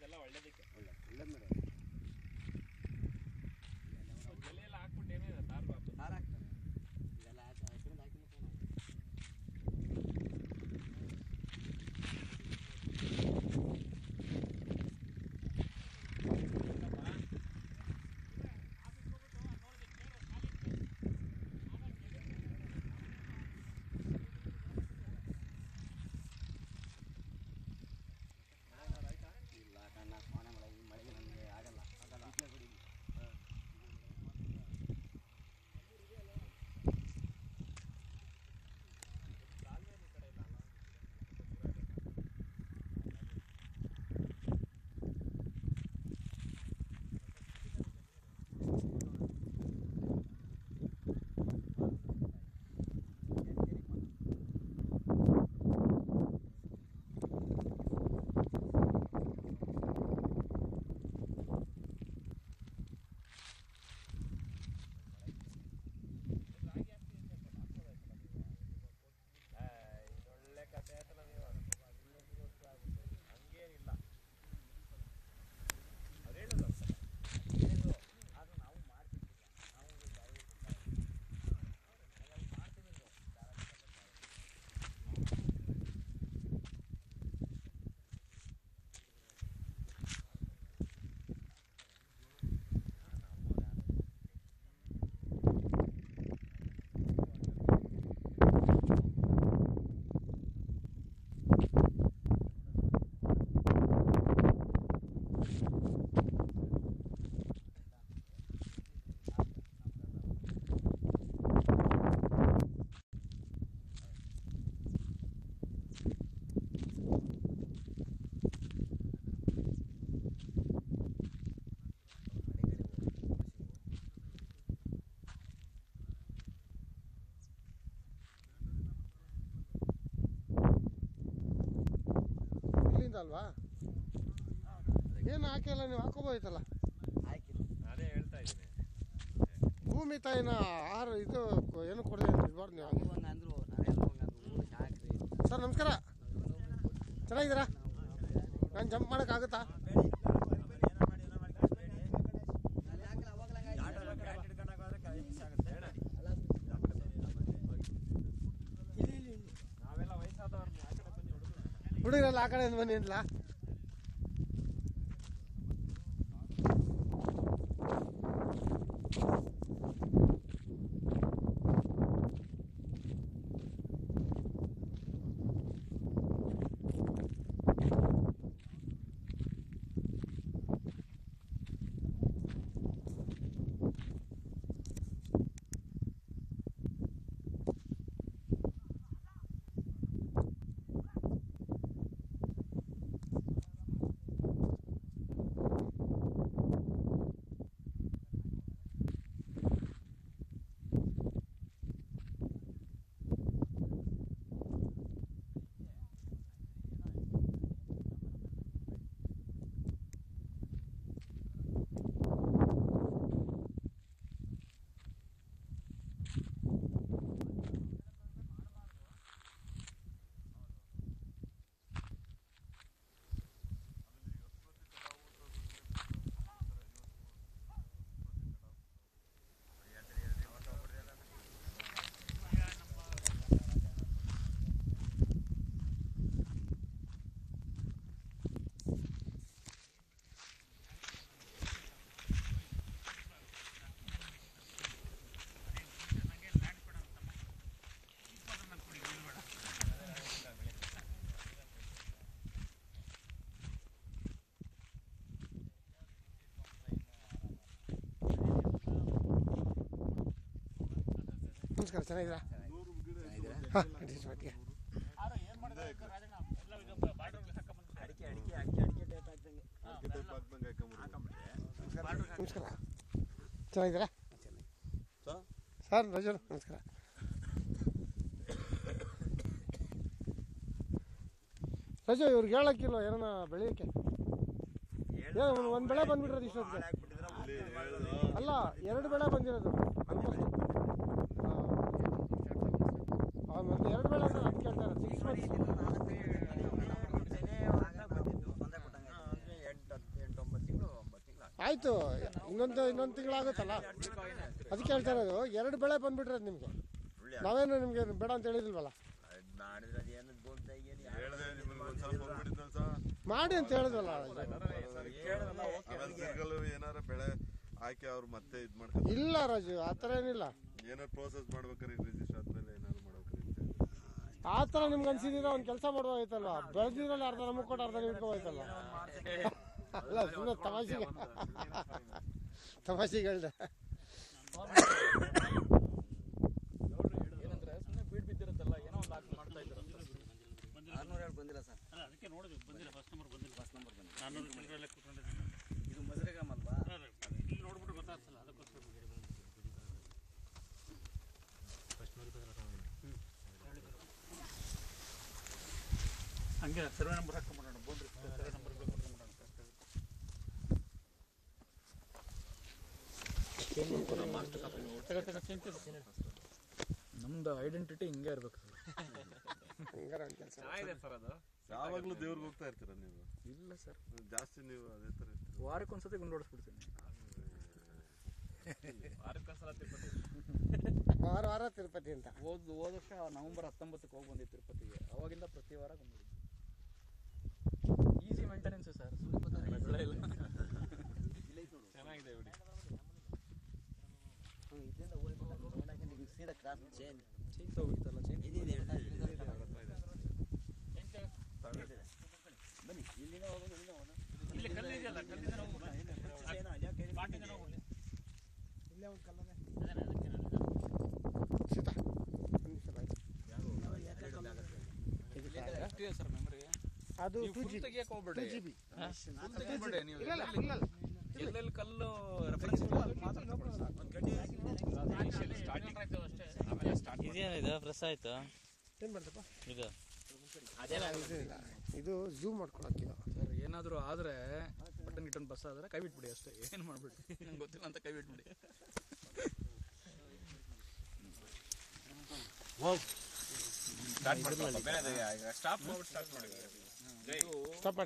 ಇದೆಲ್ಲ ಒಳ್ಳೇದಕ್ಕೆ ಒಳ್ಳೇದು ಮೇಡಮ್. ಜಲ್ಲಿ ಎಲ್ಲ ಹಾಕ್ಬಿಟ್ಟು ಏನಿದೆ ತಾರು ಹಾಕ್ತಾರೆ ಇದೆಲ್ಲ ಹಾಕಿರೋದು ಹಾಕಿ ಇಲ್ಲ ಕಣ್ಣ ಮನೆ ಮಳೆಗೆ ನಮಗೆ ಆಗಲ್ಲ ಬಿಡಿ. ಹಂಗೇನಿಲ್ಲ ಅಲ್ವಾ ಏನು ಹಾಕಿಲ್ಲ ನೀವು ಹಾಕೋಬೋಯ್ತಲ್ಲ ಹಾಕಿಲ್ಲ ಅದೇ ಹೇಳ್ತಾ ಇದ್ದೀನಿ ಭೂಮಿ ತಾಯಿನ ಆಹಾರ ಇದು ಏನು ಕೊಡದೆ ಇರಬಾರ್ದು ನೀವು ಅಂದ್ರು ನಾವೆಲ್ಲರೂ ಹಂಗಂದ್ರು ಹಾಕ್ರಿ. ಸರ್ ನಮಸ್ಕಾರ, ಚೆನ್ನಾಗಿದ್ದೀರಾ? ನಾನು ಜಂಪ್ ಮಾಡೋಕ್ಕಾಗುತ್ತಾ? ನಾವೆಲ್ಲ ವಯಸ್ಸಾದವ್ರು ಹುಡುಗರೆಲ್ಲ ಆ ಕಡೆಯಿಂದ ಬನ್ನಿ ಅಂತಲ್ಲ. ನಮಸ್ಕಾರ, ಚೆನ್ನಾಗಿದ್ದೀರಾ? ಹಾಂ, ಅಡ್ಜಸ್ಟ್ ಮಾಡ್ತೀಯ? ನಮಸ್ಕಾರ, ಚೆನ್ನಾಗಿದ್ದೀರಾ? ಸರ್ ರಜು ನಮಸ್ಕಾರ. ರಜು ಇವ್ರಿಗೆ ಹೇಳಕ್ಕಿಲ್ವ ಏನೋ ಬೆಳೆಯೋಕ್ಕೆ? ಒಂದು ಬೆಳೆ ಬಂದ್ಬಿಟ್ರದು ಇಷ್ಟೊತ್ತಿಗೆ. ಅಲ್ಲ, 2 ಬೆಳೆ ಬಂದಿರೋದು ಒಂದು 2 ಬೆಳೆ ಅಂದ್ರೆ ಅದು ಕೇಳ್ತಾರೆ. 6 ಮಂತ್ಸ್ ಆಯಿತು, ಇನ್ನೊಂದು ತಿಂಗಳಾಗುತ್ತಲ್ಲ, ಅದಕ್ಕೆ ಹೇಳ್ತಾ ಇರೋದು. 2 ಬೆಳೆ ಬಂದುಬಿಟ್ರೆ ನಿಮಗೆ ನಾವೇನು ನಿಮಗೆ ಬೇಡ ಅಂತ ಹೇಳಿದಿಲ್ವಲ್ಲ, ಮಾಡಿ ಅಂತ ಹೇಳಿದ್ವಲ್ಲ. ಏನಾರ ಬೆಳೆ ಆಯ್ಕೆ ಅವ್ರು ಮತ್ತೆ ಇದು ಮಾಡ್ತಾರೆ. ಇಲ್ಲ ರಾಜು, ಆ ಥರ ಏನಿಲ್ಲ. ಏನಾರು ಪ್ರೋಸೆಸ್ ಮಾಡ್ಬೇಕಾರೆ ರಿಜಿಸ್ಟರ್ ಆದ್ಮೇಲೆ ಏನಾರು ಮಾಡ್ಬೇಕಾರೆ ಆ ಥರ ನಿಮ್ಗೆ ಅನ್ಸಿದ್ದೀರ ಒಂದು ಕೆಲಸ ಮಾಡುವಾಗೈತಲ್ವ, ಬೆಳೆದಿದ್ರಲ್ಲಿ ಅರ್ಧ ನಮಗೆ ಕೊಟ್ಟು ಅರ್ಧ ಇಟ್ಕೋಬೋಯ್ತಲ್ಲ. ಅಲ್ಲ ಸುಮ್ಮನೆ ತಮಾಷೆಗೆ ಹೇಳ್ದೆ. ಏನಂದ್ರೆ ಸುಮ್ಮನೆ ಬೀಡ್ ಬಿದ್ದಿರುತ್ತಲ್ಲ, ಏನೋ ಒಂದು ಹಾಕಿ ಮಾಡ್ತಾ ಇದ್ರು. 607 ಬಂದಿಲ್ಲ ಸರ್, ಅದಕ್ಕೆ ನೋಡಿದ್ವಿ, ಬಂದಿಲ್ಲ. ಫಸ್ಟ್ ನಂಬರ್ ಬಂದಿಲ್ಲ. ಇದು ಮಧುರೆ ಗ್ರಾಮ ಅಲ್ವಾ? ಇಲ್ಲಿ ನೋಡ್ಬಿಟ್ಟು ಗೊತ್ತಾಗ್ತಲ್ಲ, ಅದಕ್ಕೋಸ್ಕರ ಹಂಗೆ ಸರ್ವೆ ನಂಬರ್ ಹಾಕೊಂಡ್ಬಿಡೋಣ. ಬೋನ್ರಿ ಸರ್ವೆ ನಂಬರ್ ನಮ್ದು ಐಡೆಂಟಿಟಿ ಹಿಂಗೆ ಇರ್ಬೇಕು. ಚೆನ್ನಾಗಿದೆ ಸರ್ ಅದು. ಯಾವಾಗಲೂ ದೇವ್ರಿಗೆ ಹೋಗ್ತಾ ಇರ್ತೀರಾ ನೀವು? ಇಲ್ಲ ಸರ್, ಜಾಸ್ತಿ ನೀವು ಅದೇ ಥರ ಇರ್ತೀರ. ವಾರಕ್ಕೊಂದ್ಸತಿ ಗುಂಡು ಹೊಡಿಸ್ಬಿಡ್ತೀನಿ. ವಾರಕ್ಕೊಂದ್ಸಲ ತಿರುಪತಿ. ವಾರ ತಿರುಪತಿ ಅಂತ. ಹೋದ ವರ್ಷ ನವೆಂಬರ್ 19ಕ್ಕೆ ಹೋಗಿ ಬಂದಿದ್ದು ತಿರುಪತಿಗೆ. ಅವಾಗಿಂದ ಪ್ರತಿ ವಾರ ಬಂದ್ಬಿಡಿ. ಈಸಿ ಮೇಂಟೆನೆನ್ಸ್ ಸರ್, ಬೆಳೆ ಇಲ್ಲ. ಚೆನ್ನಾಗಿದೆ ಬಿಡಿ. ಚೈನ್ ತಗೋಗಿತ್ತಲ್ಲ, ಚೈನ್ ಇಲ್ಲಿ ಕಲ್ಲು ಇದೆಯಲ್ಲ, ಕಲ್ಲಿಂದ ಹೋಗ್ಬಿಡಿ. ಇಲ್ಲೇ ಒಂದು ಕಲ್ಲನೆ ಸೀತಾ ಎಷ್ಟಿದೆ ಸರ್ ಮೆಮೊರಿ? ಅದು 2 GB. ತೆಗಿಯಕ್ಕೆ ಹೋಗ್ಬೇಡಿ, 2 GB. ತೆಗಿಬೇಡಿ ನೀವು. ಎಲ್ಲೆಲ್ಲಿ ಕಲ್ಲು ಇದೇನಿದೆ ಪ್ರೆಸ್ ಆಯ್ತು? ಏನು ಮಾಡ್ದಪ್ಪ ಇದು ಇದು ಝೂಮ್ ಮಾಡ್ಕೊಳಕ್ಕೆ. ಸರ್ ಏನಾದರೂ ಆದರೆ ಬಟನ್ ಗಿಟನ್ ಬಸ್ ಆದರೆ ಕೈ ಬಿಟ್ಬಿಡಿ ಅಷ್ಟೇ, ಏನು ಮಾಡ್ಬಿಡಿ. ನಂಗೆ ಗೊತ್ತಿಲ್ಲ ಅಂತ ಕೈ ಬಿಟ್ಬಿಡಿ. ಸ್ಟಾರ್ಟ್ ಮಾಡ್ಬಿಟ್ಟು ಸ್ಟಾರ್ಟ್ ಮಾಡಿ. ಸ್ಟಾಪ್